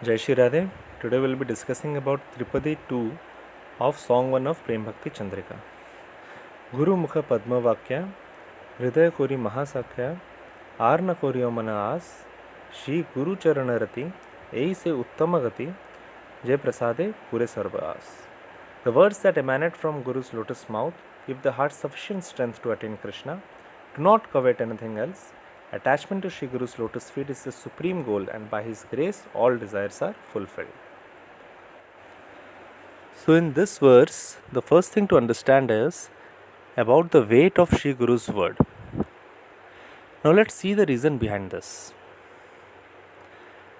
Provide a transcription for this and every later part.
Jai Shri Radhe. Today we will be discussing about Tripadi 2 of Song 1 of Prem Bhakti Chandrika. Guru Mukha Padma Vakya, Hridaya Kori Mahasakya, Arna Kori Mana As, Shri Guru Charanarati, Ei Se Uttamagati, Jai Prasade Pure Sarva As. The words that emanate from Guru's lotus mouth give the heart sufficient strength to attain Krishna. Do not covet anything else. Attachment to Shri Guru's lotus feet is the supreme goal, and by his grace all desires are fulfilled. So in this verse, the first thing to understand is about the weight of Shri Guru's word. Now let's see the reason behind this.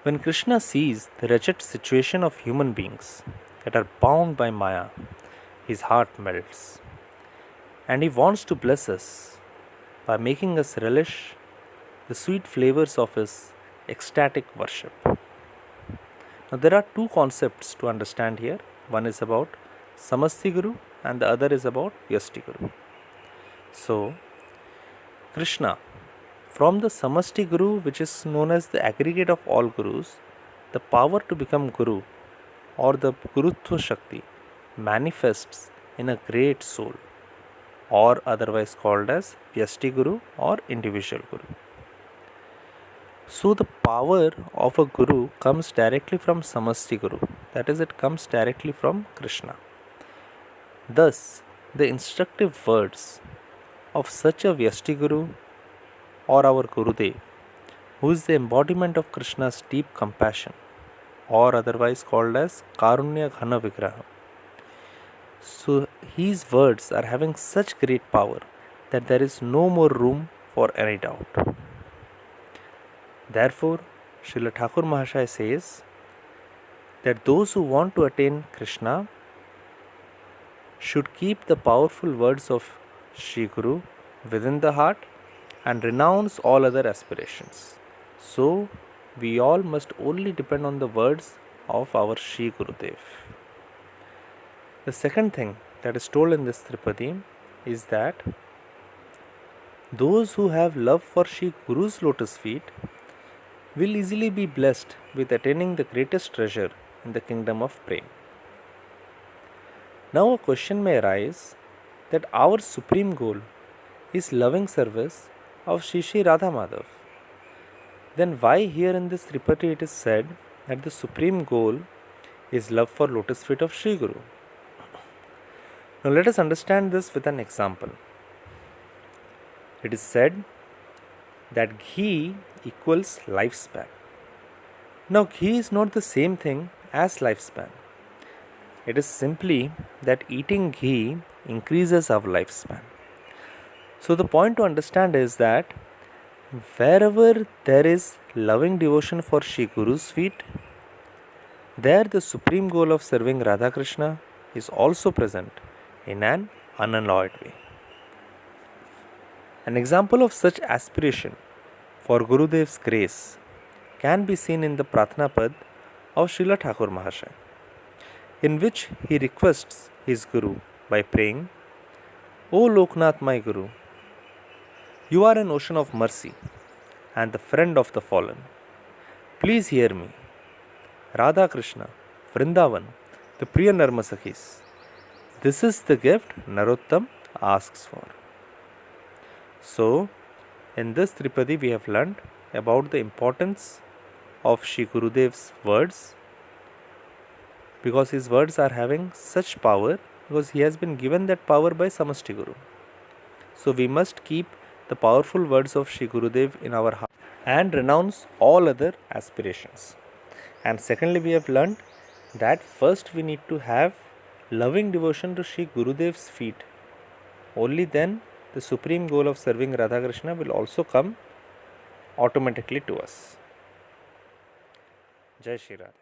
When Krishna sees the wretched situation of human beings that are bound by Maya, his heart melts, and he wants to bless us by making us relish the sweet flavors of his ecstatic worship. Now there are two concepts to understand here. One is about Samasti Guru and the other is about Vyasti Guru. So Krishna, from the Samasti Guru, which is known as the aggregate of all Gurus, the power to become Guru or the Gurutva Shakti manifests in a great soul, or otherwise called as Vyasti Guru or individual Guru. So the power of a Guru comes directly from Samasti Guru, that is, it comes directly from Krishna. Thus, the instructive words of such a Vyasti Guru or our Gurudev, who is the embodiment of Krishna's deep compassion, or otherwise called as Karunya Ghana Vigraha. So his words are having such great power that there is no more room for any doubt. Therefore, Srila Thakur Mahashaya says that those who want to attain Krishna should keep the powerful words of Shri Guru within the heart and renounce all other aspirations. So, we all must only depend on the words of our Shri Gurudev. The second thing that is told in this Tripadi is that those who have love for Shri Guru's lotus feet will easily be blessed with attaining the greatest treasure in the kingdom of Prem. Now a question may arise that our supreme goal is loving service of Shri Shri Radha Madhav. Then why here in this Tripadi it is said that the supreme goal is love for lotus feet of Shri Guru? Now let us understand this with an example. It is said that ghee equals lifespan. Now ghee is not the same thing as lifespan. It is simply that eating ghee increases our lifespan. So the point to understand is that wherever there is loving devotion for Shri Guru's feet, there the supreme goal of serving Radha Krishna is also present in an unalloyed way. An example of such aspiration for Gurudev's grace can be seen in the Pratna Pad of Srila Thakur Mahashaya, in which he requests his Guru by praying, O Loknath, my Guru, you are an ocean of mercy and the friend of the fallen. Please hear me. Radha Krishna, Vrindavan, the Priya Narmasakhis. This is the gift Narottam asks for. So, in this Tripadi we have learnt about the importance of Shri Gurudev's words, because his words are having such power because he has been given that power by Samasti Guru. So we must keep the powerful words of Shri Gurudev in our heart and renounce all other aspirations. And secondly, we have learnt that first we need to have loving devotion to Shri Gurudev's feet. Only then the supreme goal of serving Radha Krishna will also come automatically to us. Jai Shri Radha.